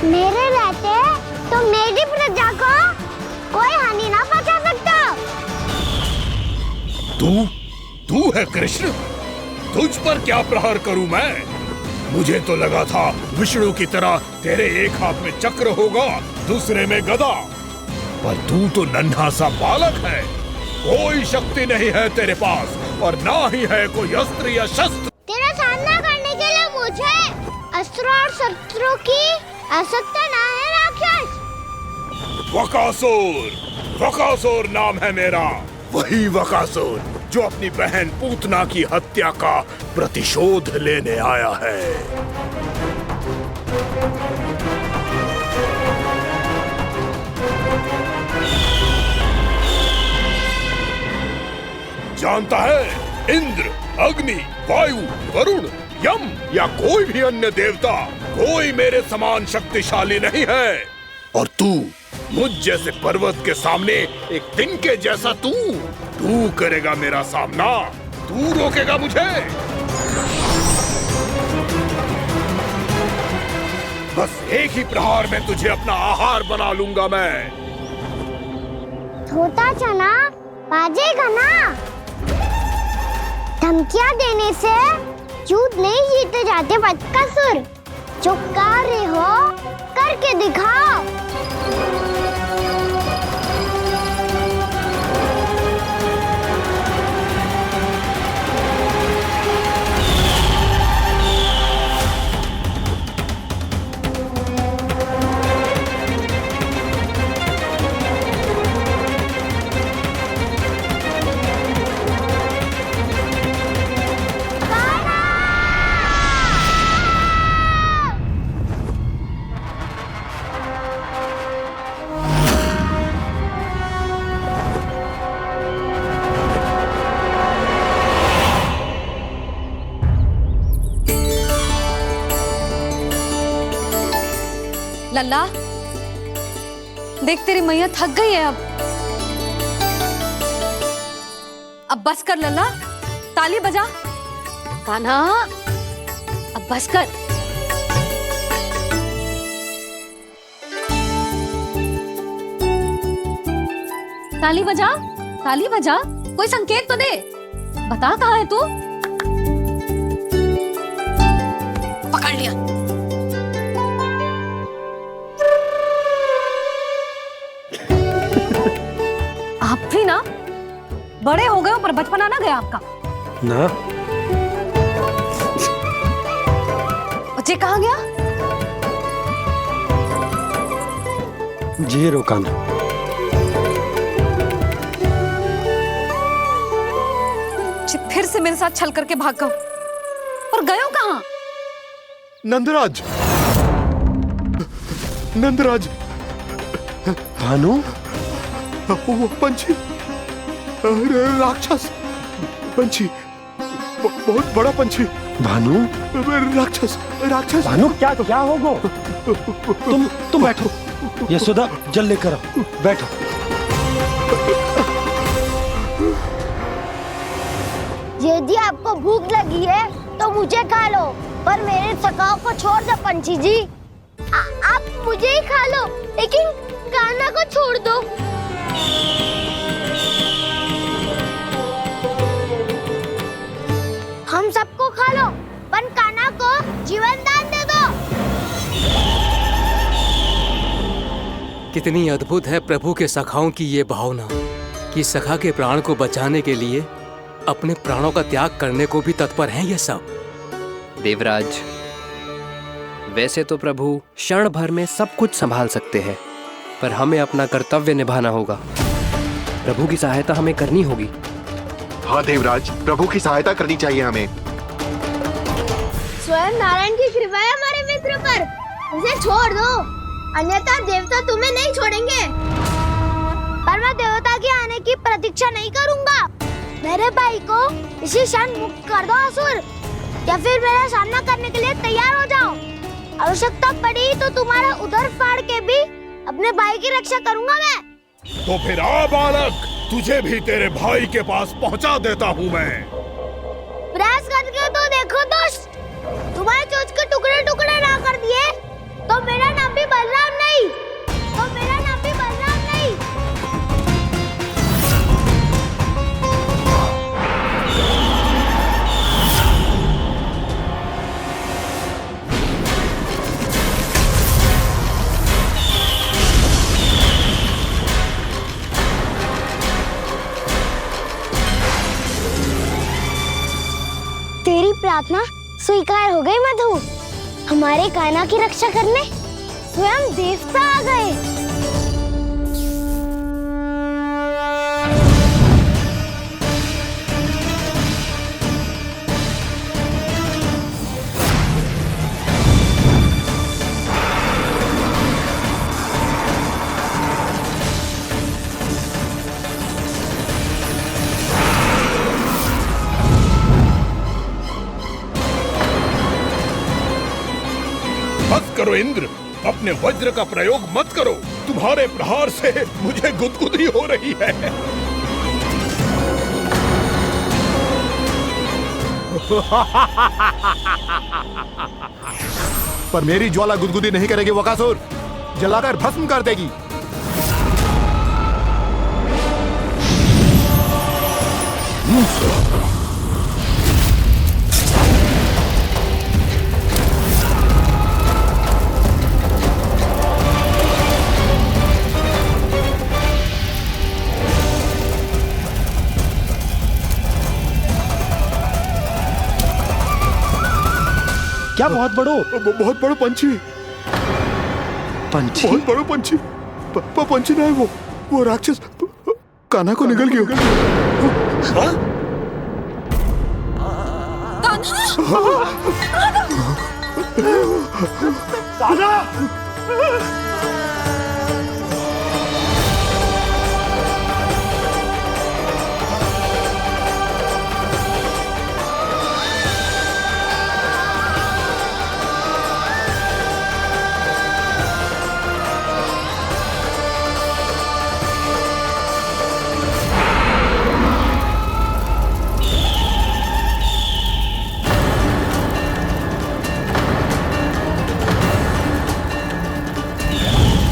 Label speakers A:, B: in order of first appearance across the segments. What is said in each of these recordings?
A: मेरे रहते तो मेरी प्रजा को कोई हानि ना पहुंचा सकता।
B: तू है कृष्ण? तुझ पर क्या प्रहार करूं मैं? मुझे तो लगा था विष्णु की तरह तेरे एक हाथ में चक्र होगा, दूसरे में गदा, पर तू तो नन्हा सा बालक है। कोई शक्ति नहीं है तेरे पास और ना ही है कोई अस्त्र या शस्त्र।
A: तेरा सामना करने के लिए मुझे अस्त्रों और शस्त्रों की आवश्यकता ना है राक्षस।
B: वकासुर नाम है मेरा, वही वकासुर जो अपनी बहन पूतना की हत्या का प्रतिशोध लेने आया है। जानता है, इंद्र, अग्नि, वायु, वरुण, यम या कोई भी अन्य देवता कोई मेरे समान शक्तिशाली नहीं है। और तू मुझ जैसे पर्वत के सामने एक तिनके जैसा तू करेगा मेरा सामना? तू रोकेगा मुझे? बस एक ही प्रहार में तुझे अपना आहार बना लूंगा मैं।
A: छोटा चना बाजेगा ना। धमकियां देने से युद्ध नहीं जीते जाते बदकसूर। जो कार्य हो करके दिखाओ।
C: लल्ला, देख तेरी मैया थक गई है अब बस कर लल्ला, ताली बजा। कान्हा, अब बस कर। ताली बजा, ताली बजा, कोई संकेत तो दे। बता कहाँ है तू? पकड़ लिया। आप भी ना बड़े हो गए हो पर बचपना ना गया आपका
D: ना।
C: बच्चे कहाँ गया?
D: जी रोकाना।
C: फिर से मेरे साथ छल करके भाग गए और गए हो कहाँ?
B: नंदराज, नंदराज।
D: भानु,
B: वो पंछी, राक्षस पंछी, बहुत बड़ा पंछी।
D: भानु,
B: राक्षस, राक्षस।
D: भानु, क्या क्या होगा? तुम बैठो। यशोदा, जल लेकर आओ, बैठो।
A: यदि आपको भूख लगी है तो मुझे खा लो, पर मेरे सखाओं को छोड़ दो पंछी जी। आप मुझे ही खा लो, लेकिन कान्हा को छोड़ दो। हम सबको खा लो, पर कान्हा को जीवन दान दे दो।
E: कितनी अद्भुत है प्रभु के सखाओं की ये भावना कि सखा के प्राण को बचाने के लिए अपने प्राणों का त्याग करने को भी तत्पर हैं ये सब।
F: देवराज, वैसे तो प्रभु क्षण भर में सब कुछ संभाल सकते हैं, पर हमें अपना कर्तव्य निभाना होगा। प्रभु की सहायता हमें करनी होगी।
G: हाँ देवराज, प्रभु की सहायता करनी चाहिए हमें।
A: स्वयं नारायण की कृपा है हमारे मित्र पर, उसे छोड़ दो, अन्यथा देवता तुम्हें नहीं छोड़ेंगे। पर मैं देवता के आने की प्रतीक्षा नहीं करूंगा। मेरे भाई को इसी क्षण मुक्त कर दो असुर, या फिर मेरा सामना करने के लिए तैयार हो जाओ। आवश्यकता पड़ी तो तुम्हारा उधर फाड़ के भी अपने भाई की रक्षा करूंगा मैं।
B: तो फिर आ बालक, तुझे भी तेरे भाई के पास पहुंचा देता हूँ मैं।
A: प्रयास करके तो देखो दोस्त, तुम्हारे चोंच के टुकड़े टुकड़े ना कर दिए तो मेरा नाम भी प्रार्थना स्वीकार हो गई मधु। हमारे कान्हा की रक्षा करने स्वयं देवता आ गए।
B: बस करो इंद्र, अपने वज्र का प्रयोग मत करो। तुम्हारे प्रहार से मुझे गुदगुदी हो रही है।
G: पर मेरी ज्वाला गुदगुदी नहीं करेगी वकासुर, जलाकर भस्म कर देगी।
D: क्या बहुत बड़ो
G: बहुत बड़ा पंछी,
D: पंछी?
G: बहुत बड़ा पंछी। पंछी ना है वो राक्षस कान्हा को निगल गया।
B: हाँ?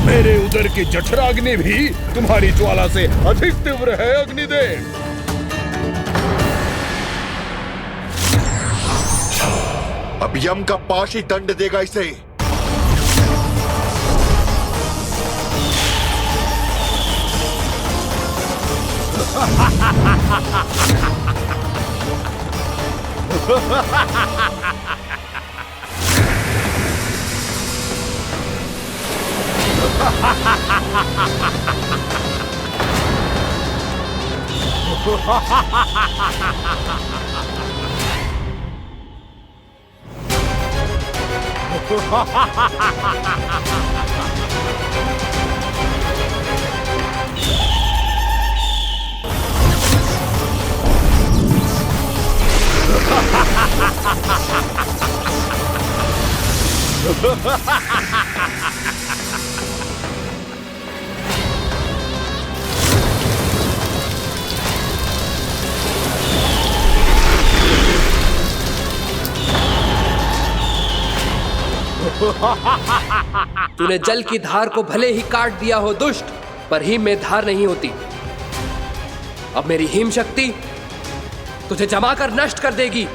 B: मेरे उदर की जठराग्नि भी तुम्हारी ज्वाला से अधिक तीव्र है अग्निदेव।
G: अब यम का पाश ही दंड देगा इसे।
F: तूने जल की धार को भले ही काट दिया हो दुष्ट, पर हिम में धार नहीं होती। अब मेरी हिम शक्ति तुझे जमाकर नष्ट कर देगी।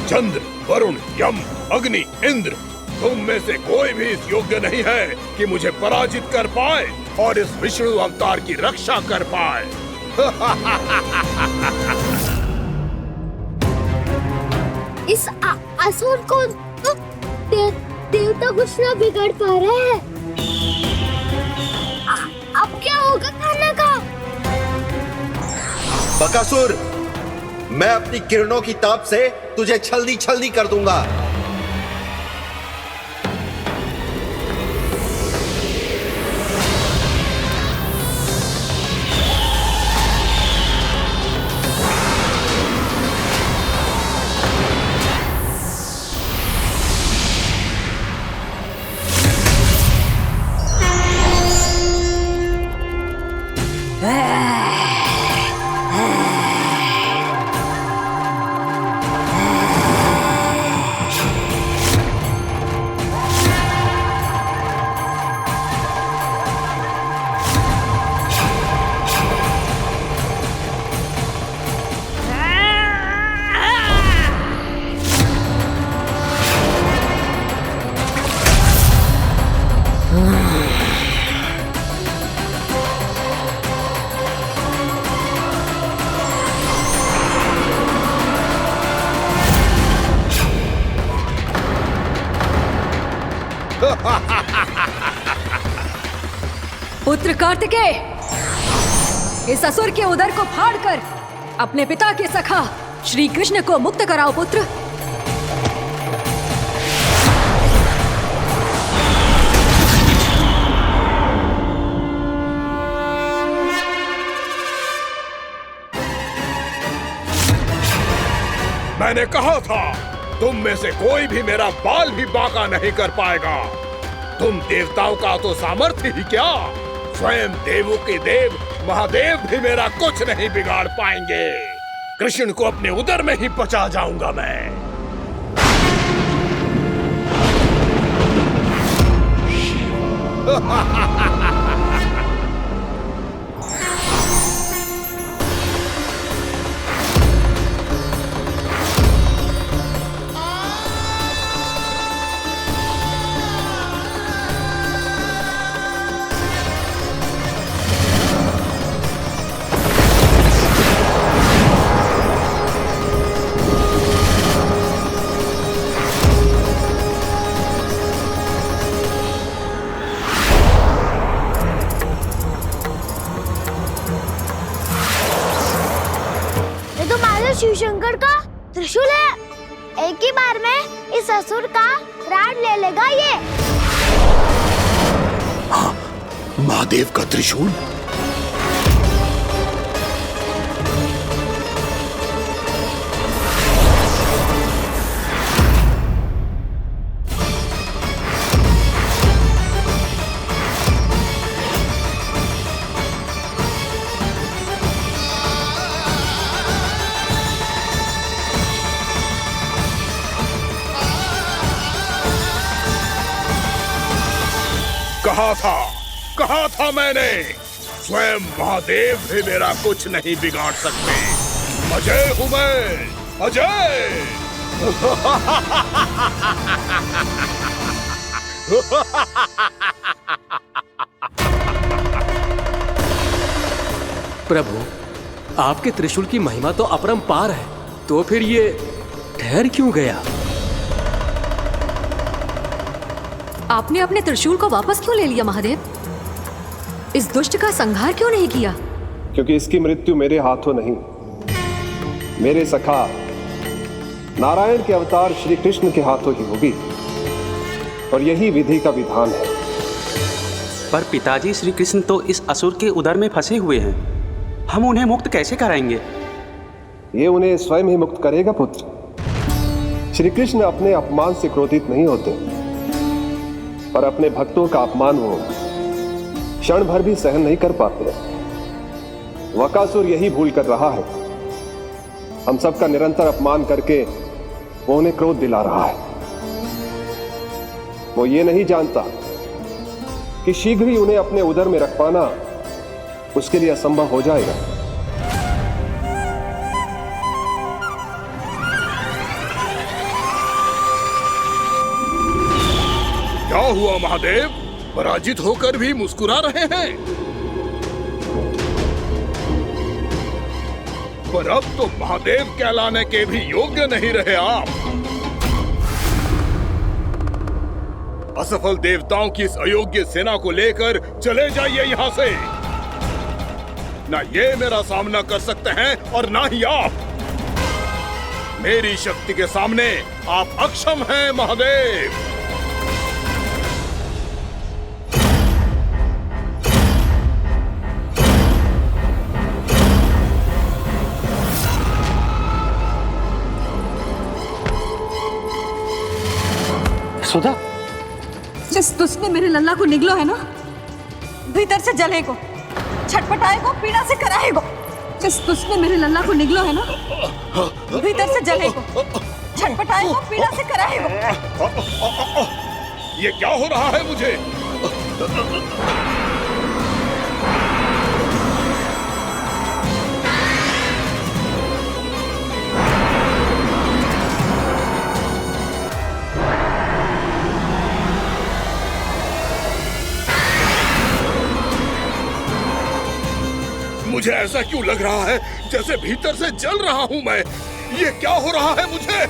B: चंद्र, वरुण, यम, अग्नि, इंद्र, तुम में से कोई भी इस योग्य नहीं है कि मुझे पराजित कर पाए और इस विष्णु अवतार की रक्षा कर पाए।
A: इस असुर को तो देवता कुछ ना बिगाड़ पा रहे हैं। अब क्या होगा कान्हा का?
H: बकासुर, मैं अपनी किरणों की ताप से तुझे छलनी छलनी कर दूंगा।
C: पुत्र कार्तिकेय, इस असुर के उदर को फाड़कर अपने पिता के सखा श्री कृष्ण को मुक्त कराओ पुत्र।
B: मैंने कहा था तुम में से कोई भी मेरा बाल भी बांका नहीं कर पाएगा। तुम देवताओं का तो सामर्थ्य ही क्या, स्वयं देवों के देव महादेव भी मेरा कुछ नहीं बिगाड़ पाएंगे। कृष्ण को अपने उदर में ही पचा जाऊंगा मैं।
A: शिव शंकर का त्रिशूल है। एक ही बार में इस असुर का प्राण ले लेगा ये।
G: हाँ, महादेव का त्रिशूल।
B: कहा था मैंने, स्वयं महादेव भी मेरा कुछ नहीं बिगाड़ सकते। अजय हूं मैं, अजय।
E: प्रभु, आपके त्रिशूल की महिमा तो अपरंपार है, तो फिर ये ठहर क्यों गया?
C: आपने अपने त्रिशूल को वापस क्यों ले लिया महादेव? इस दुष्ट का संहार क्यों नहीं किया?
I: क्योंकि इसकी मृत्यु मेरे हाथों नहीं, मेरे सखा नारायण के अवतार श्री कृष्ण के हाथों ही होगी, और यही विधि का विधान है।
J: पर पिताजी, श्री कृष्ण तो इस असुर के उदर में फंसे हुए हैं, हम उन्हें मुक्त कैसे कराएंगे?
I: ये उन्हें स्वयं ही मुक्त करेगा पुत्र। श्री कृष्ण अपने अपमान से क्रोधित नहीं होते, पर अपने भक्तों का अपमान वो क्षण भर भी सहन नहीं कर पाते। वकासुर यही भूल कर रहा है, हम सबका निरंतर अपमान करके वो उन्हें क्रोध दिला रहा है। वो ये नहीं जानता कि शीघ्र ही उन्हें अपने उदर में रख पाना उसके लिए असंभव हो जाएगा।
B: क्या हुआ महादेव, पराजित होकर भी मुस्कुरा रहे हैं? पर अब तो महादेव कहलाने के भी योग्य नहीं रहे आप। असफल देवताओं की इस अयोग्य सेना को लेकर चले जाइए यहाँ से। ना ये मेरा सामना कर सकते हैं और ना ही आप। मेरी शक्ति के सामने आप अक्षम हैं महादेव।
D: सुधा,
C: जिस दुष्ट ने मेरे लल्ला को निगलो है ना, भीतर से जलेगो, छटपटाएगो, पीड़ा से कराएगो। जिस दुष्ट ने मेरे लल्ला को निगलो है ना, भीतर से जलेगो, छटपटाएगो, पीड़ा से कराएगो।
B: ये क्या हो रहा है मुझे? मुझे ऐसा क्यों लग रहा है जैसे भीतर से जल रहा हूं मैं। ये क्या हो रहा है मुझे?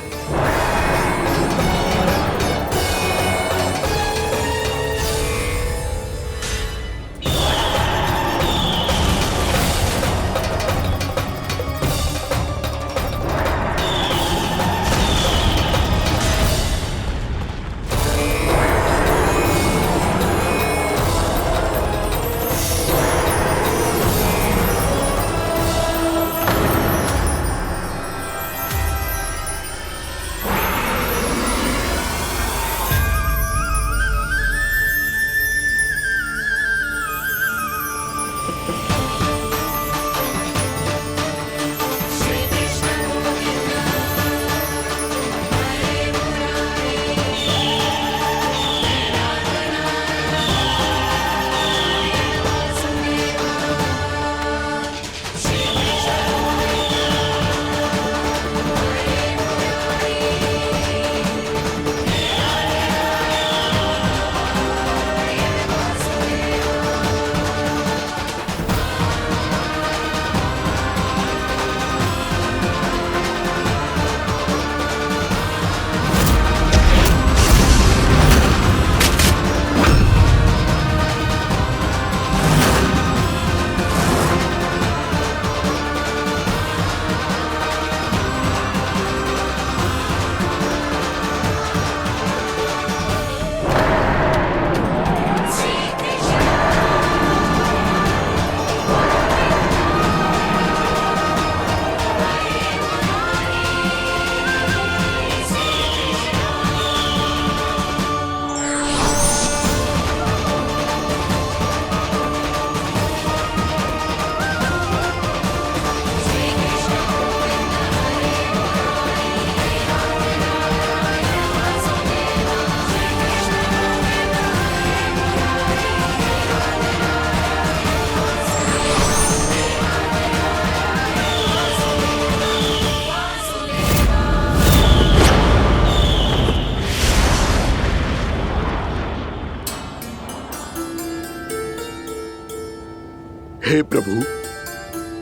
G: हे प्रभु,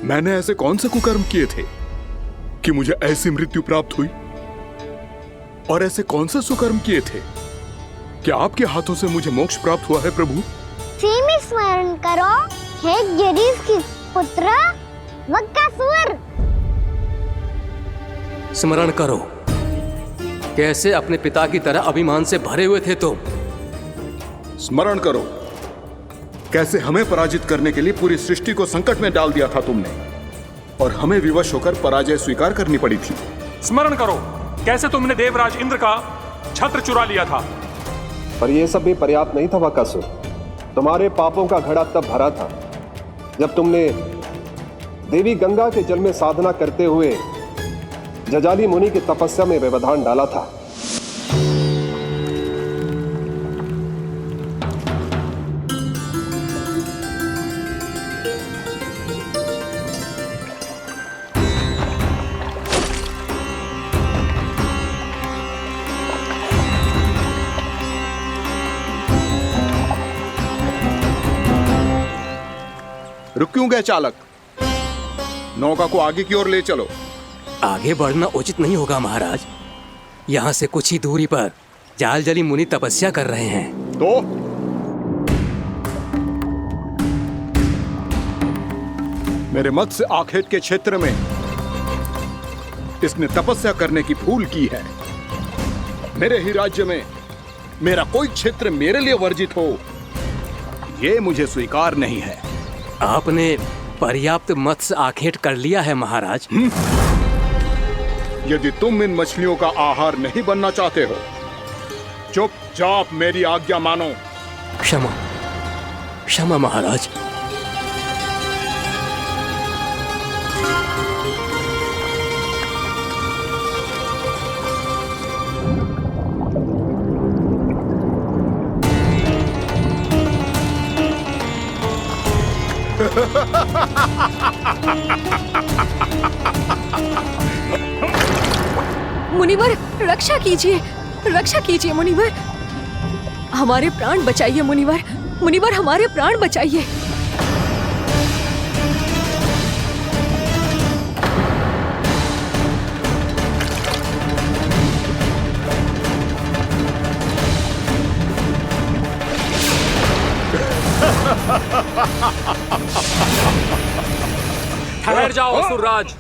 G: मैंने ऐसे कौन से कुकर्म किए थे कि मुझे ऐसी मृत्यु प्राप्त हुई? और ऐसे कौन से सुकर्म किए थे कि आपके हाथों से मुझे मोक्ष प्राप्त हुआ है प्रभु?
A: सीमित स्मरण करो, हे गिरीश की पुत्र वक्कासुर।
E: स्मरण करो, कैसे अपने पिता की तरह अभिमान से भरे हुए थे तुम।
G: स्मरण करो, कैसे हमें पराजित करने के लिए पूरी सृष्टि को संकट में डाल दिया था तुमने, और हमें विवश होकर पराजय स्वीकार करनी पड़ी थी।
K: स्मरण करो, कैसे तुमने देवराज इंद्र का छत्र चुरा लिया था।
I: पर यह सब भी पर्याप्त नहीं था वक्कासुर। तुम्हारे पापों का घड़ा तब भरा था जब तुमने देवी गंगा के जल में साधना करते हुए जजाली मुनि की तपस्या में व्यवधान डाला था।
G: रुक क्यों गए चालक? नौका को आगे की ओर ले चलो।
E: आगे बढ़ना उचित नहीं होगा महाराज। यहाँ से कुछ ही दूरी पर जालजली मुनि तपस्या कर रहे हैं।
G: तो मेरे मत्स्य आखेट के क्षेत्र में इसने तपस्या करने की भूल की है। मेरे ही राज्य में मेरा कोई क्षेत्र मेरे लिए वर्जित हो, यह मुझे स्वीकार नहीं है।
E: आपने पर्याप्त मत्स्य आखेट कर लिया है महाराज।
G: यदि तुम इन मछलियों का आहार नहीं बनना चाहते हो, चुपचाप मेरी आज्ञा मानो।
E: क्षमा, क्षमा महाराज।
C: मुनिवर, रक्षा कीजिए, रक्षा कीजिए मुनिवर। हमारे प्राण बचाइए मुनिवर, मुनिवर हमारे प्राण बचाइए।
K: ठहर जाओ असुरराज,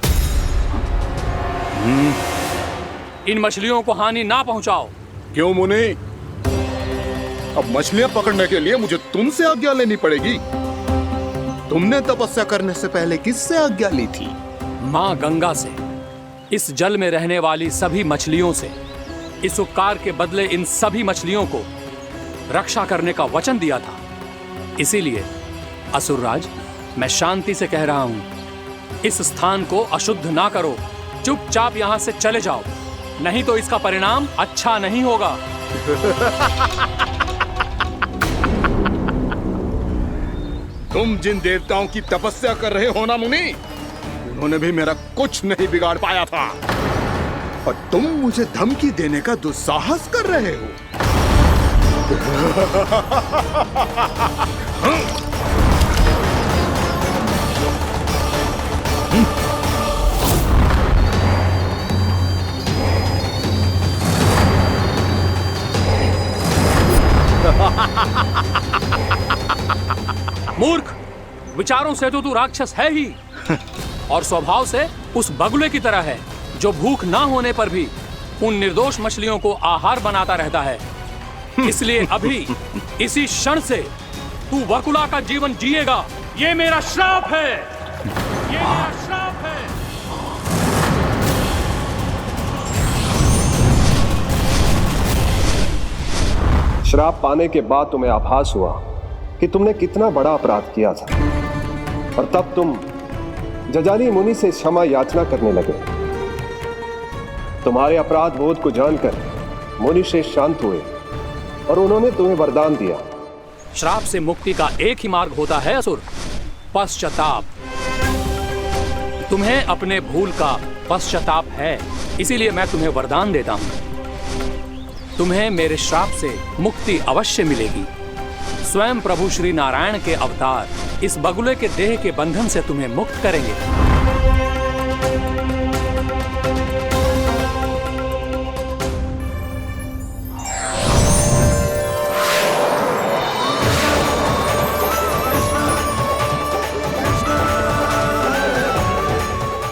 K: इन मछलियों को हानि ना पहुंचाओ।
G: क्यों मुनि? अब मछलियां पकड़ने के लिए मुझे तुमसे आज्ञा लेनी पड़ेगी। तुमने तपस्या करने से पहले किससे आज्ञा ली थी?
K: मां गंगा से, इस जल में रहने वाली सभी मछलियों से। इस उपकार के बदले इन सभी मछलियों को रक्षा करने का वचन दिया था। इसीलिए असुरराज, मैं शांति से कह रहा हूं, इस स्थान को अशुद्ध ना करो। चुपचाप यहां से चले जाओ, नहीं तो इसका परिणाम अच्छा नहीं होगा।
G: तुम जिन देवताओं की तपस्या कर रहे हो ना मुनि, उन्होंने भी मेरा कुछ नहीं बिगाड़ पाया था, और तुम मुझे धमकी देने का दुस्साहस कर रहे हो।
K: मूर्ख, विचारों से तो तू राक्षस है ही, और स्वभाव से उस बगुले की तरह है जो भूख ना होने पर भी उन निर्दोष मछलियों को आहार बनाता रहता है। इसलिए अभी इसी क्षण से तू बकुला का जीवन जिएगा। ये मेरा श्राप है, ये मेरा श्राप है।
I: श्राप पाने के बाद तुम्हें आभास हुआ कि तुमने कितना बड़ा अपराध किया था, और तब तुम जजाली मुनि से क्षमा याचना करने लगे। तुम्हारे अपराध बोध को जानकर मुनि श्रेष्ठ शांत हुए और उन्होंने तुम्हें वरदान दिया।
K: श्राप से मुक्ति का एक ही मार्ग होता है असुर, पश्चाताप। तुम्हें अपने भूल का पश्चाताप है, इसीलिए मैं तुम्हें वरदान देता हूं। तुम्हें मेरे श्राप से मुक्ति अवश्य मिलेगी। स्वयं प्रभु श्री नारायण के अवतार इस बगुले के देह के बंधन से तुम्हें मुक्त करेंगे।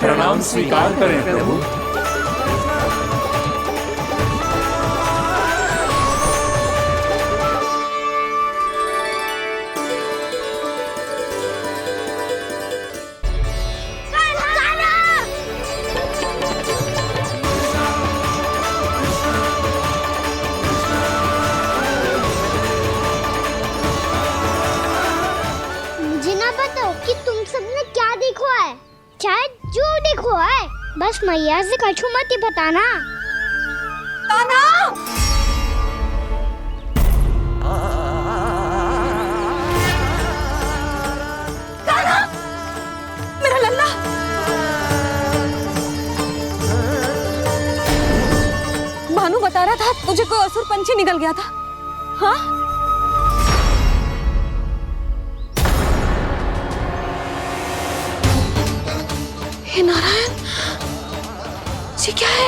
K: प्रणाम स्वीकार करें प्रभु।
A: मुझे ना बताओ कि तुम सबने क्या देखा है, शायद जो देखो है, बस मैया से कछु मत ही बताना।
C: कान्हा! कान्हा! मेरा लल्ला! भानु बता रहा था तुझे कोई असुर पंछी निकल गया था। हाँ? हे नारायण, ये क्या है?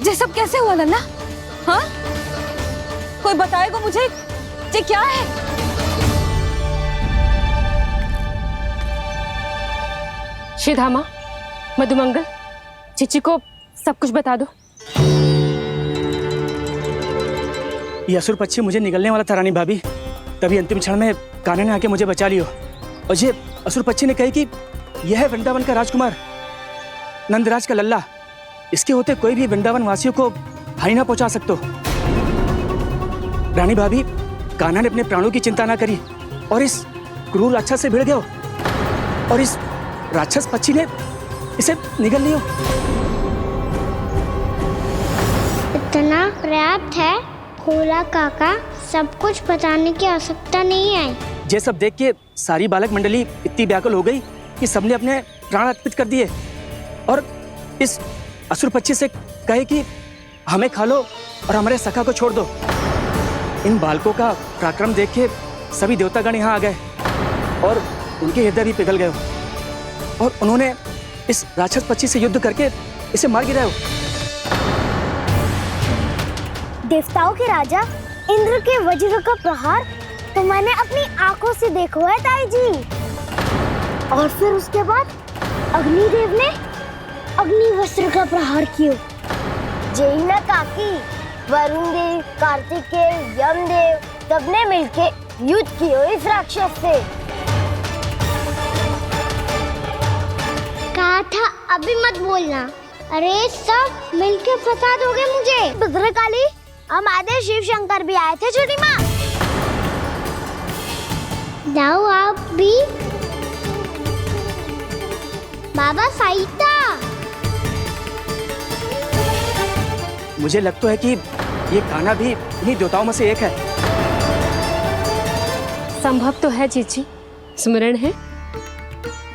C: ये सब कैसे हुआ लल्ला? हाँ? कोई बताएगा मुझे ये क्या है?
L: श्रीधामा, मधुमंगल, चिची को सब कुछ बता दो।
M: ये असुर पक्षी मुझे निकलने वाला था रानी भाभी, तभी अंतिम क्षण में कान्हा ने आके मुझे बचा लियो। और ये असुर पक्षी ने कही कि यह है वृंदावन का राजकुमार, नंदराज का लल्ला। इसके होते कोई भी वृंदावन वासियों को हानि ना पहुंचा सकते। रानी भाभी, कान्हा ने अपने प्राणों की चिंता ना करी और इस क्रूर राक्षस से भिड़ गयो और इस राक्षस पक्षी ने इसे निगल लियो।
A: इतना पर्याप्त है भोला काका, सब कुछ बताने की आवश्यकता नहीं है।
M: ये सब देख के सारी बालक मंडली इतनी व्याकुल हो गई कि सबने अपने प्राण अर्पित कर दिए और इस असुर पक्षी से कहे कि हमें खा लो और हमारे सखा को छोड़ दो। इन बालकों का पराक्रम देख के सभी देवतागण यहाँ आ गए और उनके हृदय भी पिघल गए और उन्होंने इस राक्षस पक्षी से युद्ध करके इसे मार गिराया।
A: देवताओं के राजा इंद्र के वज्र का प्रहार तो मैंने अपनी आंखों से देखा है ताई जी। और फिर उसके बाद अग्निदेव ने अग्निवस्त्र का प्रहार किया। जय ना काकी, वरुण देव, कार्तिकेय, यमदेव सबने मिलके युद्ध किया इस राक्षस से। कहा था अभी मत बोलना। अरे सब मिलके फंसा दोगे मुझे। भद्रकाली, हमारे शिव शंकर भी आए थे छोटी माँ। जाओ आप भी। बाबा साईता,
M: मुझे लगता है कि ये कान्हा भी इन्हीं देवताओं में से एक है।
L: संभव तो है चीची, स्मरण है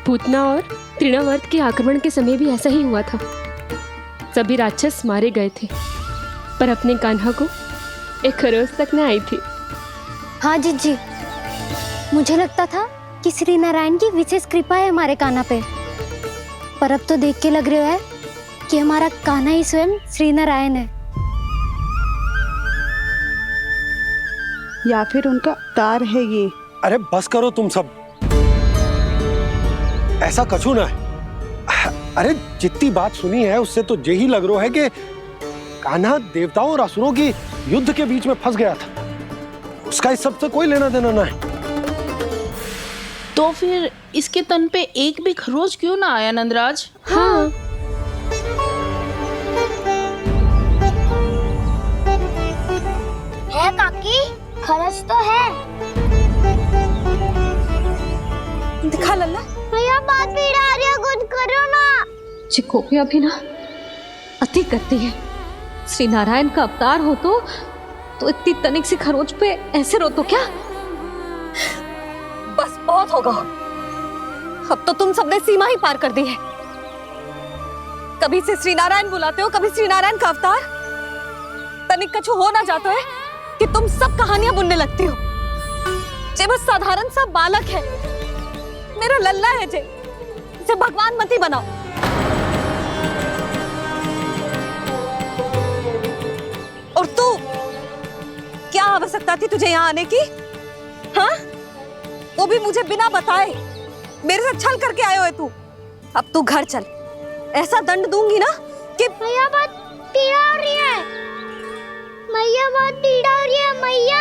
L: पूतना और तृणावर्त के आक्रमण के समय भी ऐसा ही हुआ था। सभी राक्षस मारे गए थे पर अपने कान्हा को एक खरोच तक न आई थी।
A: हाँ जीजी, मुझे लगता था कि श्री नारायण की विशेष कृपा है हमारे कान्हा पे, पर अब तो देख के लग रहा है कि हमारा कान्हा ही स्वयं श्री नारायण है।
N: या फिर उनका अवतार है ये।
D: अरे बस करो तुम सब, ऐसा कछु ना है। अरे जितनी बात सुनी है उससे तो यही लग रहा है कि कान्हा देवताओं और असुरों की युद्ध के बीच में फंस गया था। उसका इस सब से कोई लेना देना ना है।
N: तो फिर इसके तन पे एक भी खरोच क्यों ना आया नंदराज?
L: हाँ,
A: है काकी, खरच तो है।
C: दिखा लल्ला।
A: भैया बात पीड़ा आ रही है, कुछ करो ना।
C: चिकोपिया भी ना अति करती है। श्री नारायण का अवतार हो तो इतनी तनिक सी खरोच पे ऐसे रो तो क्या? बस बहुत होगा। अब तो तुम सबने सीमा ही पार कर दी है। कभी से श्री नारायण बुलाते हो, कभी श्री नारायण का अवतार। तनिक कछु हो ना जाता है कि तुम सब कहानियां बुनने लगती हो। जे बस साधारण सा बालक है, मेरा लल्ला है जे, इसे भगवान मत ही बनाओ। और तू, क्या आवश्यकता थी तुझे यहाँ आने की? हाँ, वो भी मुझे बिना बताए। मेरे साथ छल करके आयो है तू। अब तू घर चल, ऐसा दंड दूंगी ना कि
A: मैया बहुत पीड़ा हो रही है। मैया बहुत पीड़ा हो रही है मैया।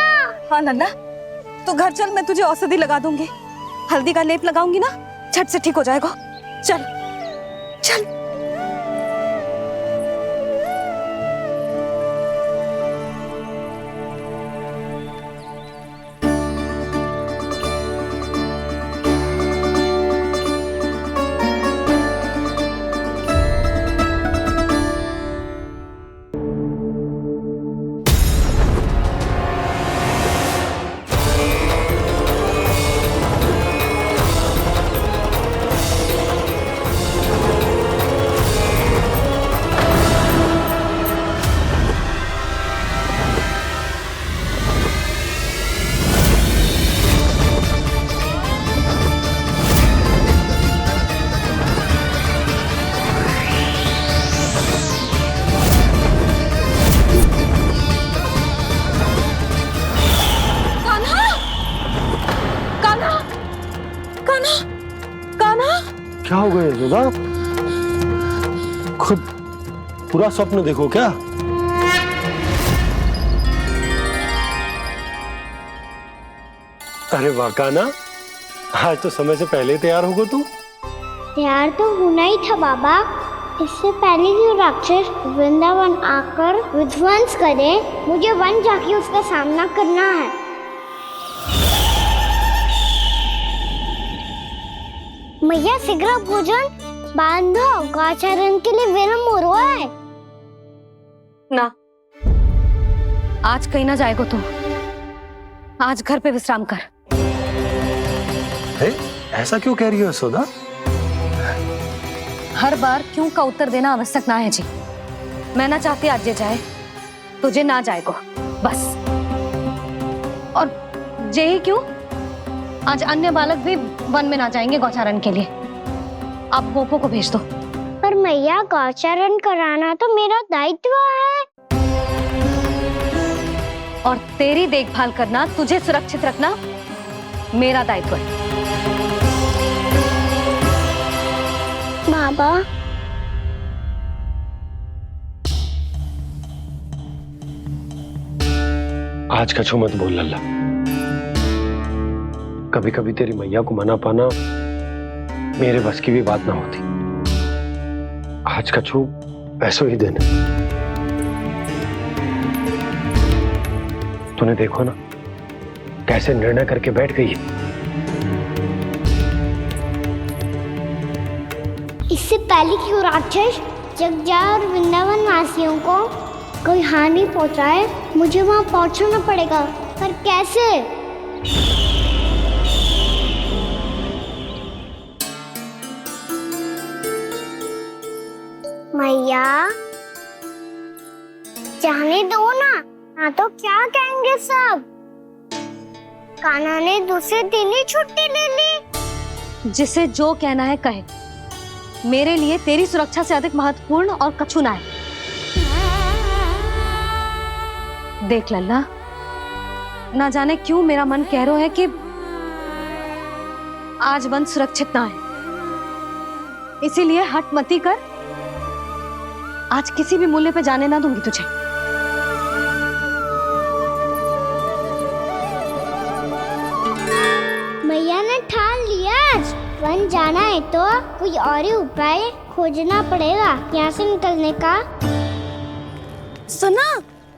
C: हाँ नन्ना, तू घर चल, मैं तुझे औषधि लगा दूंगी। हल्दी का लेप लगाऊंगी ना, झट से ठीक हो जाएगा। चल चल।
D: क्या हो गया यशोदा? खुद पूरा स्वप्न देखो क्या? अरे वाह कान्हा, आज तो समय से पहले तैयार होगा तू।
A: तैयार तो होना ही था बाबा। इससे पहले कि राक्षस वृंदावन आकर विध्वंस करे, मुझे वन जाके उसका सामना करना है। मैया शीघ्र भोजन बांधो, गौचरण के लिए विलंब हो रहा है।
C: ना, आज कहीं ना जाएगा तुम। आज घर पे विश्राम कर।
D: ऐसा क्यों कह रही हो यशोदा?
C: हर बार क्यों का उत्तर देना आवश्यक ना है जी। मैं ना चाहती आज ये जाए, तुझे ना जाएगा बस। और जे ही क्यों, आज अन्य बालक भी वन में ना जाएंगे गौचारण के लिए। आप गोपो को भेज दो।
A: पर मैया गौचारण कराना तो मेरा दायित्व है।
C: और तेरी देखभाल करना, तुझे सुरक्षित रखना मेरा दायित्व है।
A: बाबा,
D: आज कछु मत बोल लल्ला। कभी कभी तेरी मैया को मना पाना मेरे बस की भी बात ना होती। आज कछु पैसों ही देने। तूने देखो ना कैसे निर्णय करके बैठ गई है।
A: इससे पहले कि वो राक्षस जगजा और वृंदावन वासियों को कोई हानि पहुंचाए, मुझे वहां पहुंचना पड़ेगा। पर कैसे? मैया, जाने दो ना तो क्या कहेंगे सब। कान्हा ने दूसरे दिन ही छुट्टी ले ली।
C: जिसे जो कहना है कहे। मेरे लिए तेरी सुरक्षा से अधिक महत्वपूर्ण और कछु ना है। देख लल्ला, ना जाने क्यों मेरा मन कह रहा है कि आज वन सुरक्षित ना है। इसीलिए हट मती कर, आज किसी भी मूल्य पे जाने ना दूंगी तुझे।
A: मैया ने ठान लिया, वन जाना है तो कोई और ही उपाय खोजना पड़ेगा यहाँ से निकलने का। सुनो,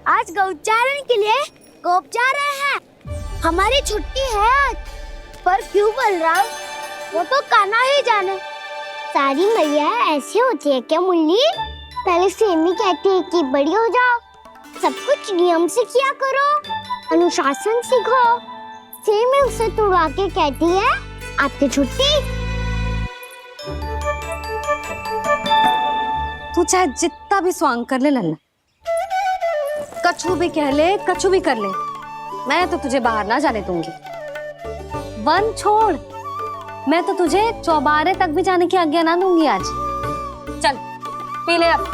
A: आज गौचारण के लिए गोप जा रहे हैं। हमारी छुट्टी है आज। पर क्यों बलराम? वो तो कान्हा ही जाने। सारी मैया ऐसी होती है क्या मुल्ली? पहले सेमी कहती है कि बड़ी हो जाओ, सब कुछ नियम से किया करो, अनुशासन सीखो। सेमी उसे तुड़वा के कहती है आपकी छुट्टी।
C: तू चाहे जितना भी स्वांग कर ले लल्ला, कछु भी कह ले, कछु भी कर ले, मैं तो तुझे बाहर ना जाने दूंगी। वन छोड़, मैं तो तुझे चौबारे तक भी जाने की आज्ञा ना दूंगी आज। चल पी ले अब।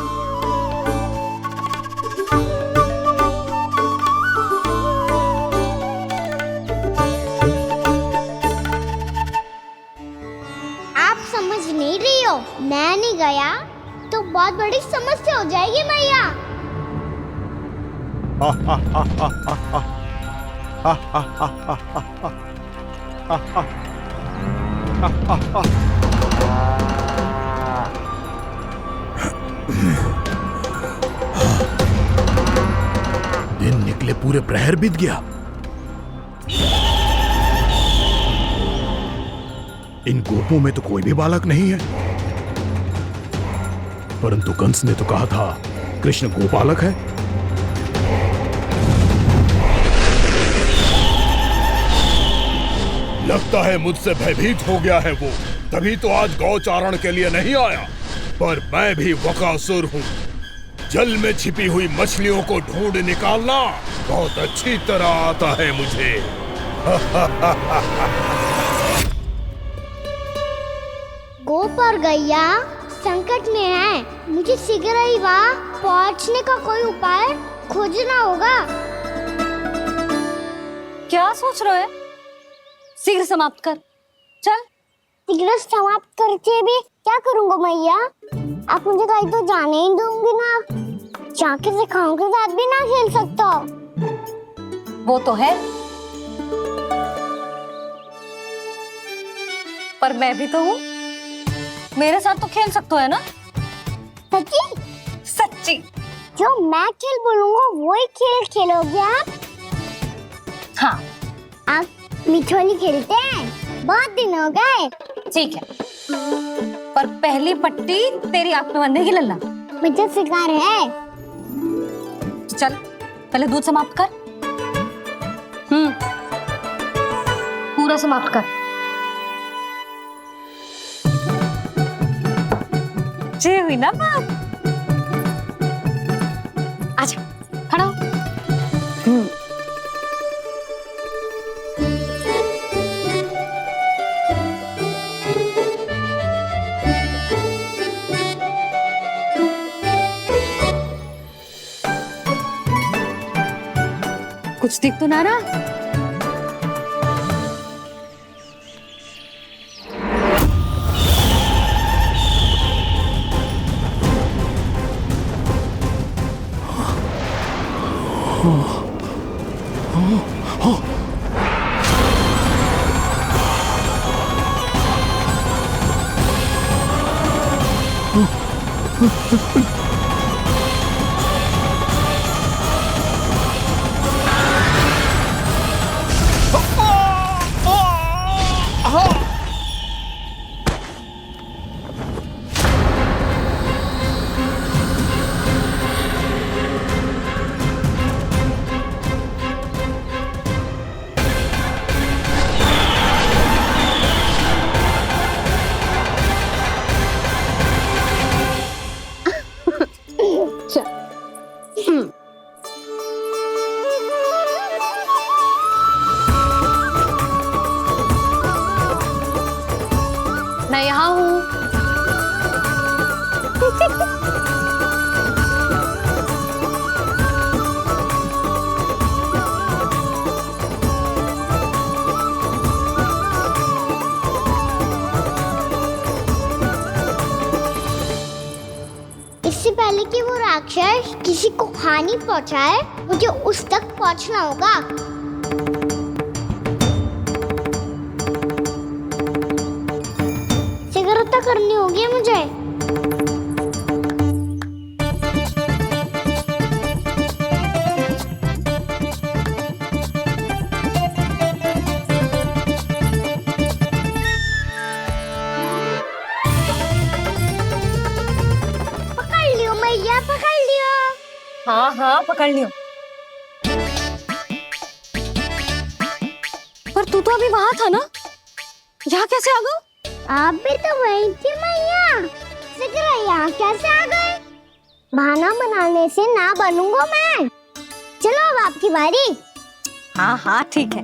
A: आप समझ नहीं रही हो, मैं नहीं गया तो बहुत बड़ी समस्या हो जाएगी मैया।
B: दिन निकले पूरे प्रहर बीत गया। इन गोपों में तो कोई भी बालक नहीं है, परंतु कंस ने तो कहा था कृष्ण गोपालक है। लगता है मुझसे भयभीत हो गया है वो, तभी तो आज गौचारण के लिए नहीं आया। पर मैं भी वकासुर हूँ, जल में छिपी हुई मछलियों को ढूंढ निकालना बहुत अच्छी तरह आता है मुझे।
A: गोप और गैया संकट में है, मुझे शीघ्र ही वहाँ पहुँचने का कोई उपाय खोजना होगा।
C: क्या सोच रहे हो? शीघ्र समाप्त कर, चल।
A: शीघ्र समाप्त करके भी क्या करूँगा मैया? आप मुझे कहीं तो जाने ही दूंगी ना, जाके सिखाओं के साथ भी ना खेल सकता।
C: वो तो है, पर मैं भी तो हूँ, मेरे साथ तो खेल सकते हो है ना?
A: सच्ची?
C: सच्ची।
A: जो मैं खेल बोलूँगा वही खेल खेलोगे आप?
C: हाँ।
A: आप मिठोली खेलते हैं? बहुत दिन हो गए।
C: ठीक है, पर पहली पट्टी तेरी आंख में बांधेगी लल्ला।
A: मुझे शिकार है।
C: चल पहले दूध समाप्त कर। पूरा समाप्त कर। जे हुई ना बात। आजा, खड़ा हो। कुछ दिख तो ना रहा? मैं यहाँ हूँ।
A: इससे पहले कि वो राक्षस किसी को हानि पहुंचाए, मुझे उस तक पहुंचना होगा। शीघ्रता करनी होगी मुझे। पकड़ लियो मैया, पकड़ लियो।
C: हाँ हाँ पकड़ लियो। पर तू तो अभी वहां था ना, यहाँ कैसे आ गया?
A: आप भी तो वही थी मैया, शीघ्र यहाँ कैसे आ गए? बहाना बनाने से ना बनूंगा मैं। चलो अब आपकी बारी।
C: हाँ हाँ ठीक है।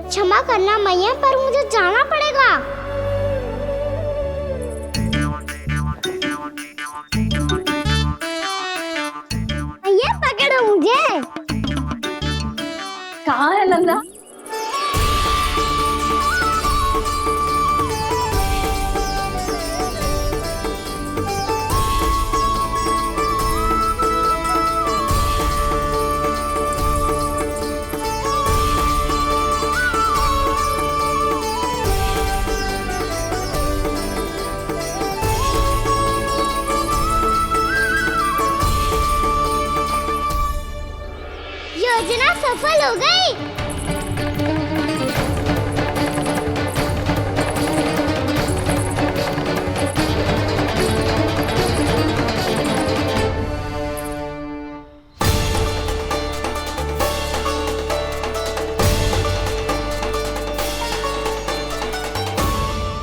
A: क्षमा करना मैया, पर मुझे जाना पड़ेगा। मैया पकड़ो मुझे।
C: कहाँ है लल्ला?
A: योजना सफल हो गई।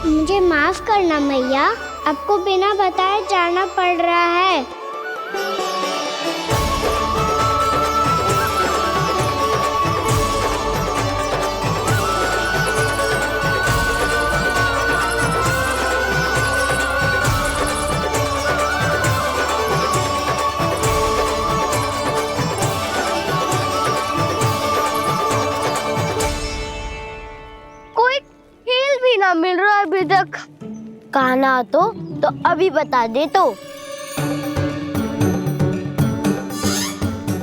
A: मुझे माफ करना मैया, आपको बिना बताए जाना पड़ रहा है। मिल रहा है अभी तक। कहना तो अभी बता दे तो।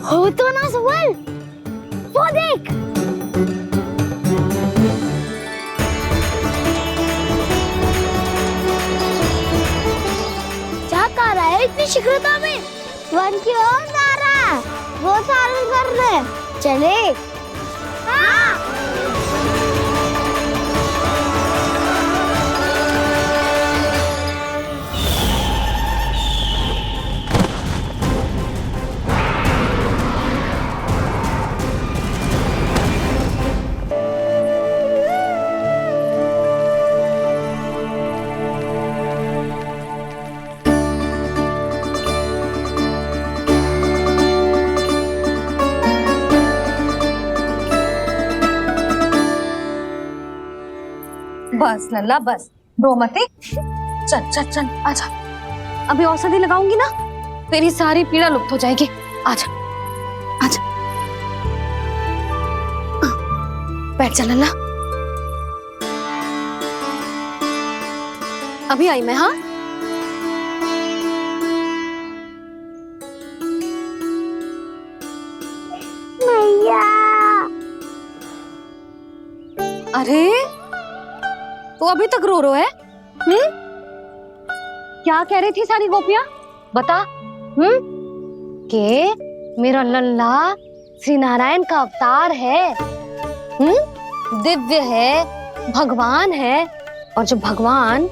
A: हो तो ना सवाल, वो देख। क्या कर रहा है इतनी शीघ्रता में? वन की ओर जा रहा है, वो सारे कर रहे। चले। हाँ।
C: बस लल्ला बस, रो मत। चल चल चल आजा। अभी औषधि लगाऊंगी ना, तेरी सारी पीड़ा लुप्त हो जाएगी। आजा आजा, बैठ जा लल्ला। अभी आई मैं। हाँ
A: मैया।
C: अरे तो अभी तक रो है? क्या कह रही थी सारी गोपियां? बता। के मेरा लल्ला श्री नारायण का अवतार है, दिव्य है, भगवान है। और जो भगवान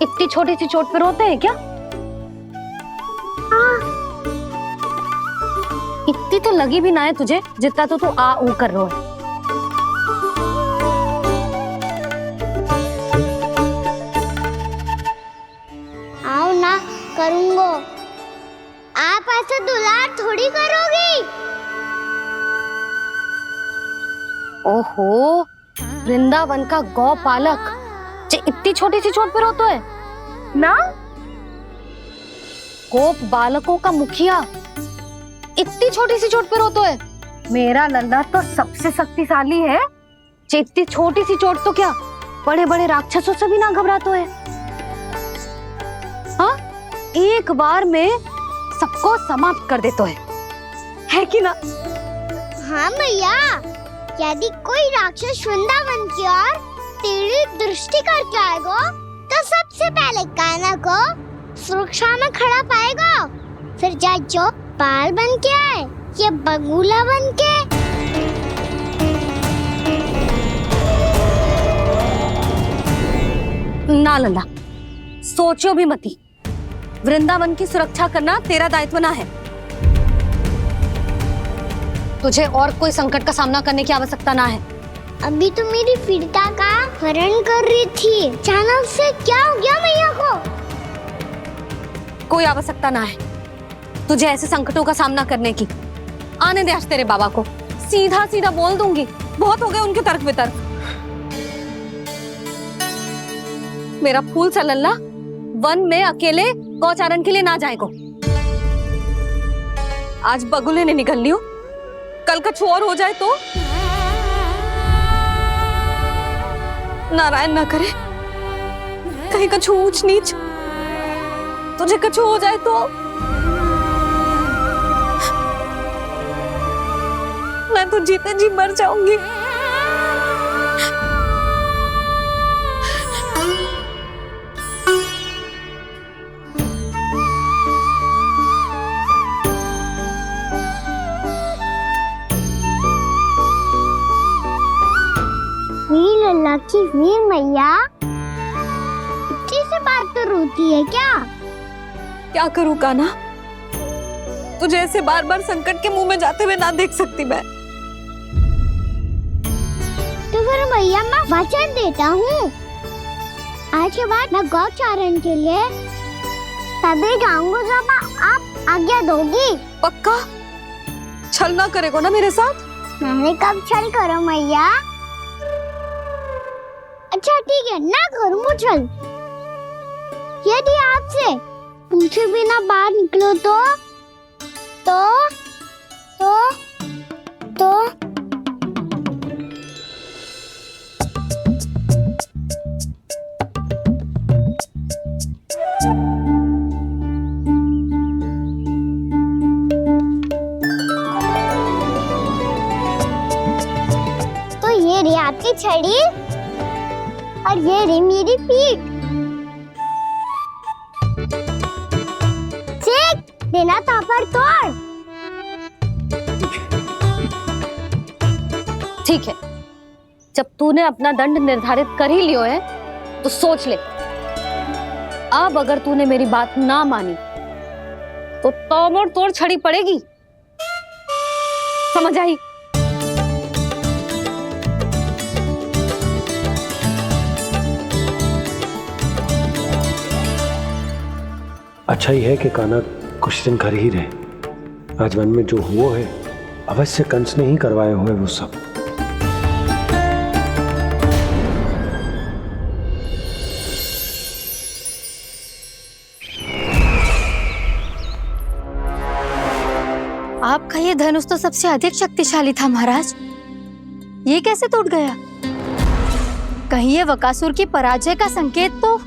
C: इतनी छोटी सी चोट पे रोते हैं क्या? इतनी तो लगी भी ना है तुझे जितना तो तू आ ऊ कर रो है।
A: करूंगा। आप ऐसे दुलार थोड़ी करोगी।
C: ओहो, वृंदावन का गौपालक जो इतनी छोटी सी चोट पे रोता है ना? गोप बालकों का मुखिया इतनी छोटी सी चोट पे रोता है? मेरा लल्ला तो सबसे शक्तिशाली है। इतनी छोटी सी चोट तो क्या बड़े बड़े राक्षसों से भी ना घबराता है। हाँ, एक बार में सबको समाप्त कर देता है कि ना?
A: हाँ मैया, यदि कोई राक्षस वृंदावन की ओर तेरी दृष्टि करके आएगा तो सबसे पहले कान्हा को सुरक्षा में खड़ा पाएगा। फिर चाहे जो बाल बन के आए या बगुला बन के।
C: ना लल्ला, सोचो भी मती। वृंदावन की सुरक्षा करना तेरा दायित्व ना है।
O: तुझे और कोई संकट का सामना करने की आवश्यकता ना है।
A: अभी तो मेरी पीड़िता का हरण कर रही थी, अचानक से क्या हो गया मैया को?
O: कोई आवश्यकता ना है तुझे ऐसे संकटों का सामना करने की। आने दे आज तेरे बाबा को, सीधा सीधा बोल दूंगी। बहुत हो गए उनके तर्क वितर्क। मेरा फूल सा लल्ला वन में अकेले गौचारण के लिए ना जाए को। आज बगुले ने निकल लियो, कल कछु और हो जाए तो नारायण ना करे, कहीं कछु ऊंच नीच तुझे कछु हो जाए तो मैं तो जीते जी मर जाऊंगी।
A: मेरी लल्ला की वीर मैया इतनी से बात तो रोती है क्या?
O: क्या करूं कान्हा, तुझे ऐसे बार बार संकट के मुंह में जाते हुए ना देख सकती मैं।
A: तो फिर मैया मैं वचन देता हूँ, आज के बाद मैं गौचारण के लिए तभी जाऊंगा जब आप आज्ञा दोगी।
O: पक्का? छल ना करेगा ना मेरे साथ?
A: मैंने कब छल करो मैया? अच्छा ठीक है, ना करूँ छल। यदि आपसे पूछे बिना बाहर निकलो तो ये रही आपकी छड़ी और ये रही मेरी पीठ। सेक देना था पर तोड़।
O: ठीक है, जब तूने अपना दंड निर्धारित कर ही लियो है तो सोच ले, अब अगर तूने मेरी बात ना मानी तो तोड़ तोड़ छड़ी पड़ेगी, समझ आई?
D: अच्छा ही है कि कान्हा कुछ दिन घर ही रहे। आज वन में जो हुआ है अवश्य कंस ने ही करवाए हुए वो सब।
O: आपका ये धनुष तो सबसे अधिक शक्तिशाली था महाराज, ये कैसे टूट गया? कहीं ये बकासुर की पराजय का संकेत तो?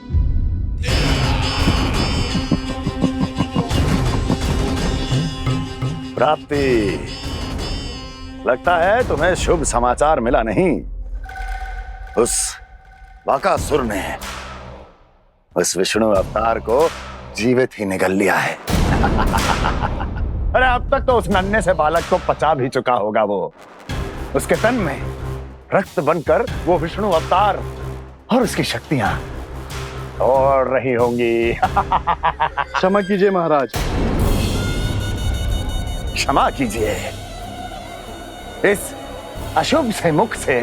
P: प्राप्ति, लगता है तुम्हें शुभ समाचार मिला नहीं। उस बकासुर ने उस विष्णु अवतार को जीवित ही निगल लिया है। अरे अब तक तो उस नन्हे से बालक को पचा भी चुका होगा वो। उसके तन में रक्त बनकर वो विष्णु अवतार और उसकी शक्तियां दौड़ रही होंगी।
I: क्षमा कीजिए महाराज।
P: क्षमा कीजिए, इस अशुभ से मुख से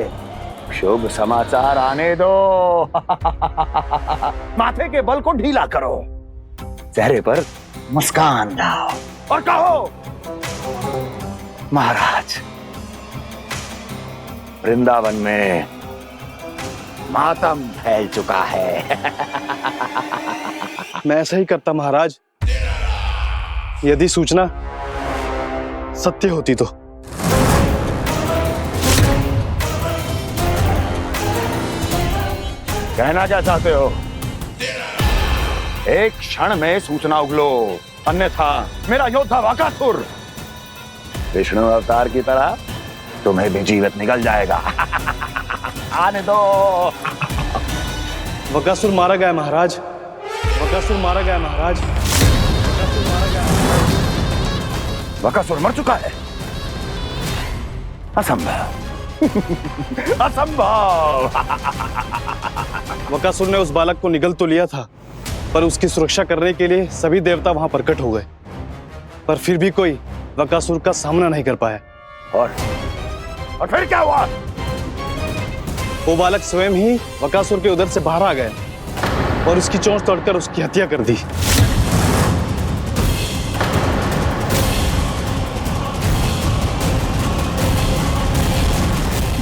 P: शुभ समाचार आने दो। माथे के बल को ढीला करो, चेहरे पर मुस्कान लाओ और कहो, महाराज, वृंदावन में मातम फैल चुका है।
I: मैं ऐसा ही करता महाराज, यदि सूचना सत्य होती तो।
P: कहना क्या चाहते हो? एक क्षण में सूचना उगलो, अन्यथा मेरा योद्धा बकासुर विष्णु अवतार की तरह तुम्हें भी जीवित निकल जाएगा। आने दो।
I: बकासुर मारा गया महाराज, बकासुर मारा गया महाराज, बकासुर मारा गया।
P: बकासुर मर चुका है? असंभव। असंभव।
I: बकासुर ने उस बालक को निगल तो लिया था, पर उसकी सुरक्षा करने के लिए सभी देवता वहां प्रकट हो गए, पर फिर भी कोई बकासुर का सामना नहीं कर पाया।
P: और फिर क्या हुआ?
Q: वो बालक स्वयं ही बकासुर के उदर से बाहर आ गए और उसकी चोंच तोड़कर उसकी हत्या कर दी।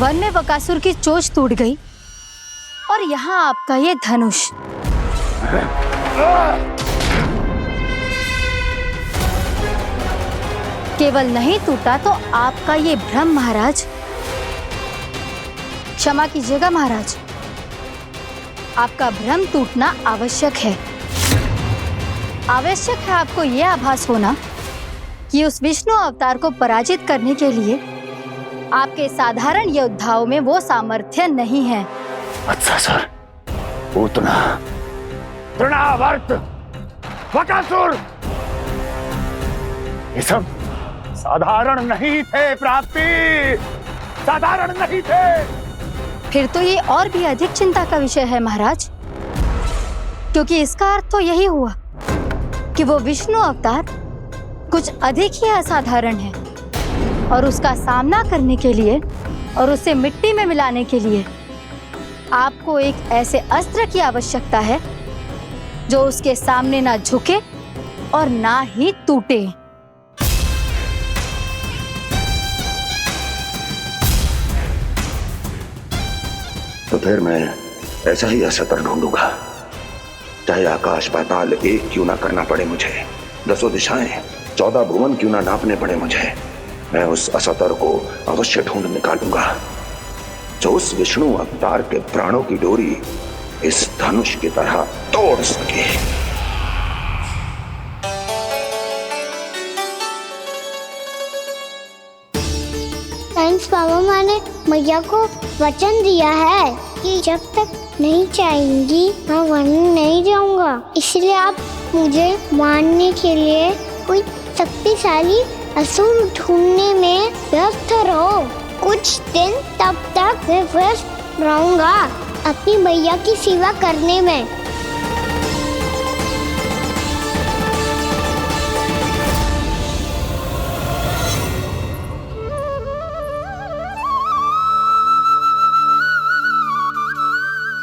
O: वन में बकासुर की चोंच टूट गई और यहाँ आपका ये धनुष। केवल नहीं टूटा तो आपका ये भ्रम महाराज। क्षमा कीजिएगा महाराज, आपका भ्रम टूटना आवश्यक है। आवश्यक है आपको यह आभास होना कि उस विष्णु अवतार को पराजित करने के लिए आपके साधारण योद्धाओं में वो सामर्थ्य नहीं है।
P: वत्सासुर, पूतना, तृणावर्त, बकासुर, ये सब साधारण नहीं थे प्राप्ति, साधारण नहीं थे।
O: फिर तो ये और भी अधिक चिंता का विषय है महाराज, क्योंकि इसका अर्थ तो यही हुआ कि वो विष्णु अवतार कुछ अधिक ही असाधारण है और उसका सामना करने के लिए और उसे मिट्टी में मिलाने के लिए आपको एक ऐसे अस्त्र की आवश्यकता है जो उसके सामने ना झुके और ना ही टूटे।
P: तो फिर मैं ऐसा ही अस्त्र ढूंढूंगा, चाहे आकाश पाताल एक क्यों ना करना पड़े मुझे, 10 दिशाएं 14 भुवन क्यों ना नापने पड़े मुझे, मैं उस अस्त्र को अवश्य ढूंढ निकालूंगा जो उस विष्णु अवतार के प्राणों की डोरी इस धनुष की तरह तोड़ सके।
A: साइंस बाबा माँ ने मैया को वचन दिया है कि जब तक नहीं चाहेंगी मैं वन नहीं जाऊंगा, इसलिए आप मुझे मारने के लिए कोई शक्तिशाली असुर ढूंढने में व्यस्त रहो। कुछ दिन तब तक मैं व्यस्त रहूंगा अपनी मैया की सेवा करने में।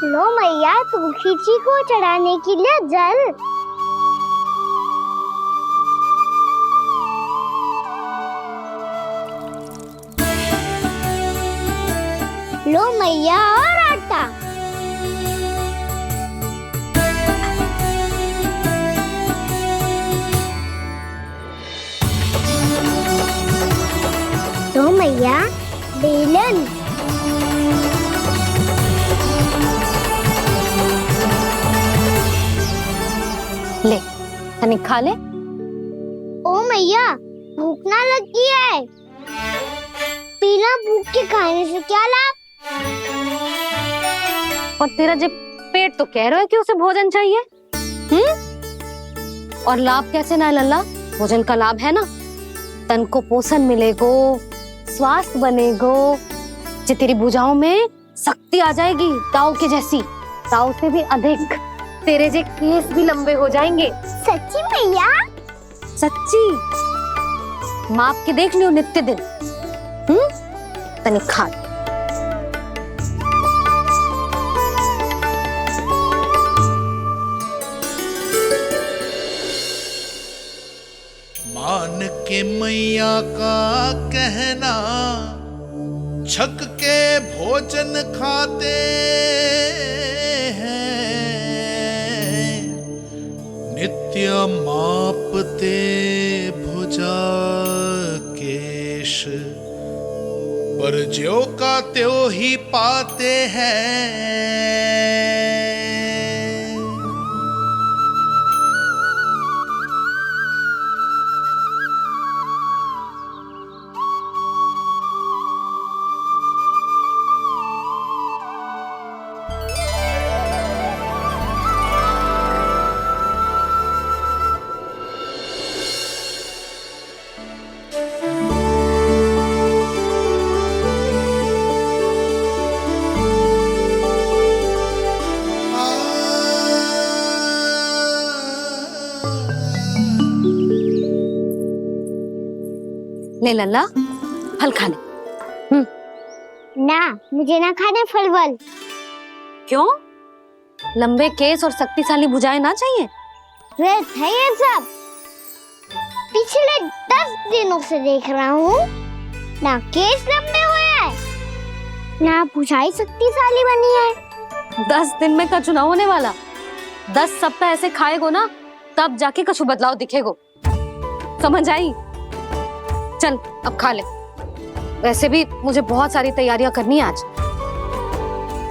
A: लो मैया, तुलसी जी को चढ़ाने के लिए जल। लो मैया, और आटा। लो मैया, बेलन।
O: ले, तनिक खा ले।
A: ओ मैया, भूख ना लगी है। बिना भूख के खाने से क्या लाभ?
O: और तेरा जब पेट तो कह रहा है कि उसे भोजन चाहिए, और लाभ कैसे ना लल्ला? भोजन का लाभ है ना, तन को पोषण मिलेगो, स्वास्थ्य बनेगो, जो तेरी भुजाओं में शक्ति आ जाएगी ताऊ के जैसी, ताऊ से भी अधिक। तेरे जे केस भी लंबे हो जाएंगे।
A: सच्ची मैया?
O: सच्ची। माप के देख लियो नित्य दिन। तनिक खा।
R: मान के मैया का कहना, छक के भोजन खाते हैं, नित्य मापते भुजा केश, पर ज्यों का त्यों ही पाते हैं।
O: ले लल्ला, फल खा ले।
A: ना, मुझे ना खाने फल वल।
O: क्यों? लंबे केस और शक्तिशाली भुजाएं ना चाहिए?
A: व्यर्थ है ये सब। पिछले 10 दिनों से देख रहा हूँ, ना केस लंबे हुए हैं, ना भुजाएं शक्तिशाली बनी है।
O: 10 दिन में का चुनाव होने वाला। 10 सप्ताह ऐसे खाएगो ना, तब जाके कछु बदलाव दिखेगो। समझ आई? चल अब खा ले। वैसे भी मुझे बहुत सारी तैयारियां करनी है आज।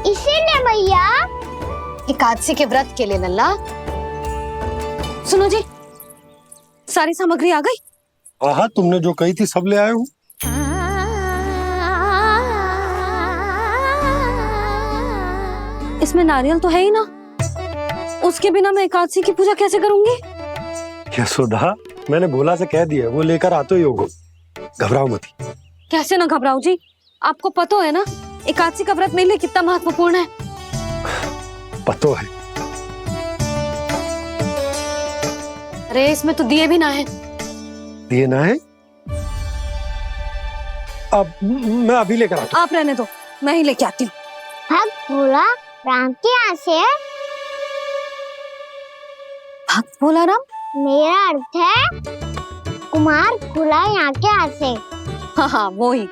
A: इसीलिए भैया
O: एकादशी के व्रत के लिए लल्ला। सुनो जी, सारी सामग्री आ गई?
D: हाँ, तुमने जो कही थी सब ले आए हूँ।
O: इसमें नारियल तो है ही ना, उसके बिना मैं एकादशी की पूजा कैसे करूंगी?
D: यशोदा, मैंने भोला से कह दिया, वो लेकर आते ही होगा। घबराओ मत।
O: कैसे ना घबराऊं जी, आपको पता है ना एकादशी का व्रत मेरे लिए कितना महत्वपूर्ण है।
D: पता है।
O: अरे इसमें तो दिए भी ना है।
D: दिए ना है? अब मैं अभी लेकर आता हूँ।
O: आप रहने दो, मैं ही लेके आती हूँ।
A: भक्त भोला राम के यहाँ से है।
O: भक्त भोला राम?
A: मेरा अर्थ है कुमार भोला यहाँ के यहाँ से।
O: हाँ हाँ, वो ही।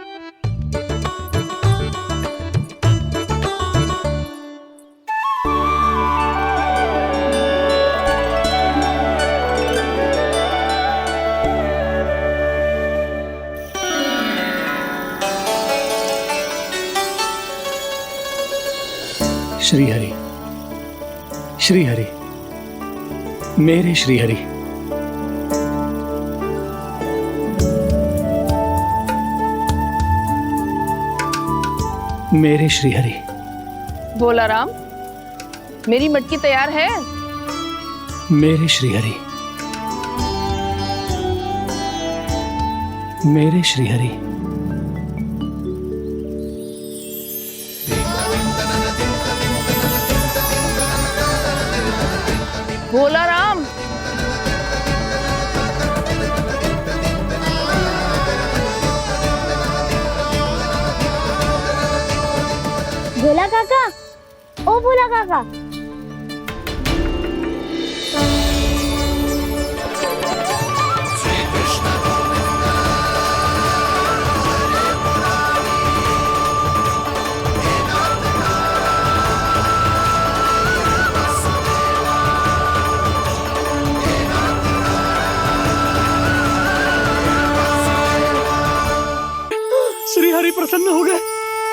K: श्री हरि, श्री हरि, मेरे श्री हरि। मेरे श्री हरि।
N: भोला राम, मेरी मटकी तैयार है?
K: मेरे श्री हरि, मेरे श्री हरि।
N: भोला राम,
A: भोला काका, ओ भोला काका।
K: श्री हरि प्रसन्न हो गए।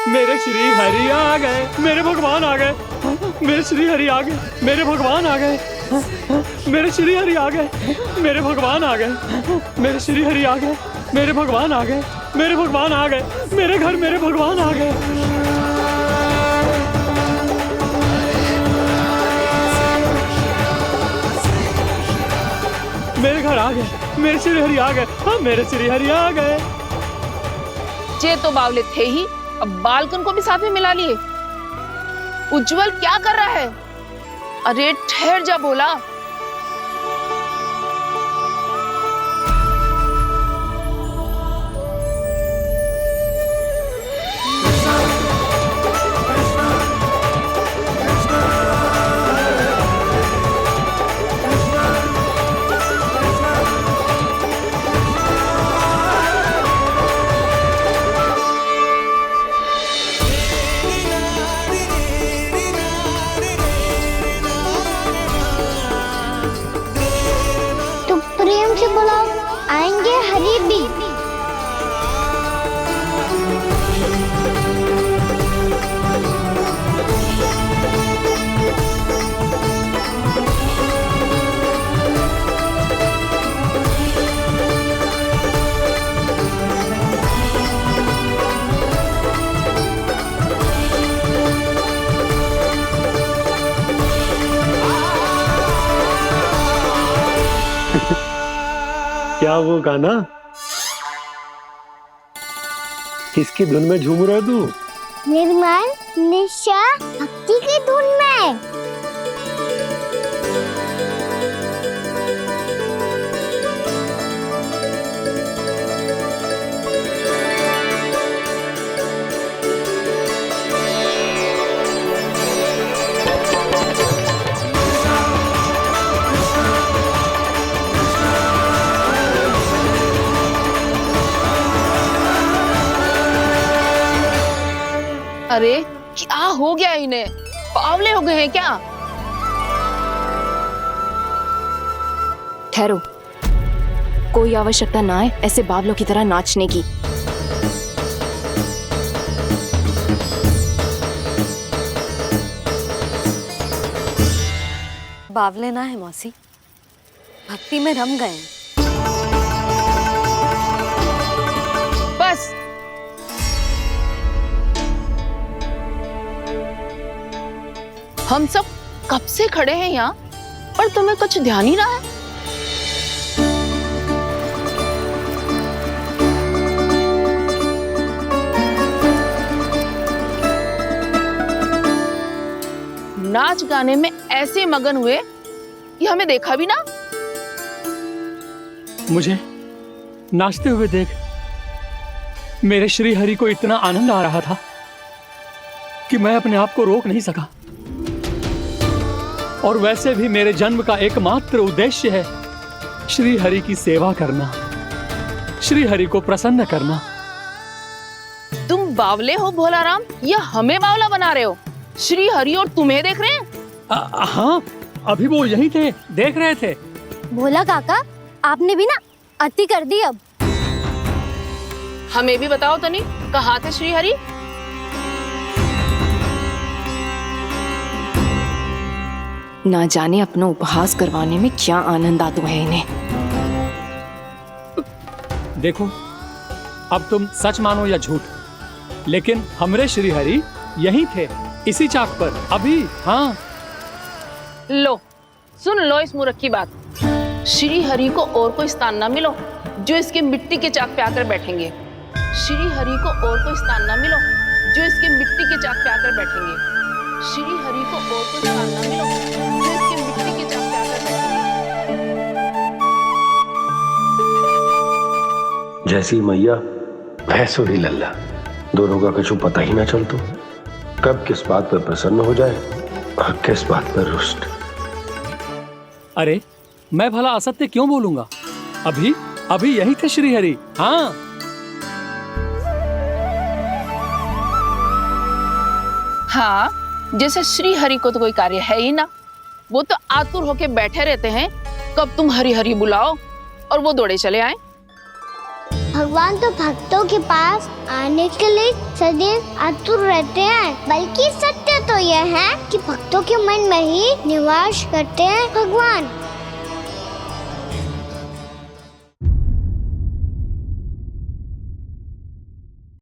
K: मेरे श्री हरि आ गए, मेरे भगवान आ गए। मेरे श्री हरि आ गए, मेरे भगवान आ गए। मेरे श्री हरि आ गए, मेरे भगवान आ गए। मेरे श्री हरि आ गए, मेरे भगवान आ गए। मेरे भगवान आ गए, मेरे घर मेरे भगवान आ गए। मेरे घर आ गए, मेरे श्री हरि आ गए। हाँ, मेरे श्री हरि आ गए।
N: जे तो बावले थे ही, अब बालकन को भी साथ में मिला लिए। उज्जवल क्या कर रहा है? अरे ठहर जा भोला।
A: प्रेम से बुलाओ, आएंगे हरि भी।
D: क्या वो गाना? किसकी धुन में झूम रहा तू?
A: निर्मल निशा भक्ति की धुन में।
N: अरे क्या हो गया इन्हें? बावले हो गए हैं क्या?
S: ठहरो, कोई आवश्यकता ना है ऐसे बावलों की तरह नाचने की।
O: बावले ना है मौसी, भक्ति में रम गए हैं।
N: बस हम सब कब से खड़े हैं यहाँ, पर तुम्हें कुछ ध्यान ही रहा है। नाच गाने में ऐसे मगन हुए कि हमें देखा भी ना।
K: मुझे नाचते हुए देख मेरे श्री हरि को इतना आनंद आ रहा था कि मैं अपने आप को रोक नहीं सका। और वैसे भी मेरे जन्म का एकमात्र उद्देश्य है श्री हरि की सेवा करना, श्री हरि को प्रसन्न करना।
N: तुम बावले हो भोलाराम, या हमें बावला बना रहे हो? श्री हरि और तुम्हें देख रहे हैं?
K: हाँ, अभी वो यही थे, देख रहे थे।
A: भोला काका, आपने भी ना अति कर दी। अब
N: हमें भी बताओ तनी, कहाँ थे श्री हरि?
S: ना जाने अपना उपहास करवाने में क्या आनंद आता है इन्हें।
K: देखो, अब तुम सच मानो या झूठ, लेकिन हमरे श्री हरि यहीं थे, इसी चाक पर अभी। हाँ,
N: लो सुन लो इस मूर्ख की बात। श्री हरि को और कोई स्थान ना मिलो जो इसके मिट्टी के चाक पे आकर बैठेंगे। श्री हरि को और कोई स्थान ना मिलो जो इसके मिट्टी के चाक पे आकर बैठेंगे। श्री हरि को और कोई स्थान ना मिलो जो इसके मिट्टी के चाक पे आकर बैठेंगे।
P: जैसी मैया भैंसुरी लल्ला, दोनों का कुछ पता ही ना चलतो, कब किस बात पर प्रसन्न हो जाए और किस बात पर रुष्ट।
K: अरे मैं भला असत्य क्यों बोलूंगा? अभी अभी यही थे श्री हरि। हाँ,
N: हाँ, जैसे श्री हरि को तो कोई कार्य है ही ना, वो तो आतुर होके बैठे रहते हैं कब तुम हरि हरि बुलाओ और वो दौड़े चले आए।
A: भगवान तो भक्तों के पास आने के लिए सदैव आतुर रहते हैं। बल्कि सत्य तो यह है कि भक्तों के मन में ही निवास करते हैं भगवान।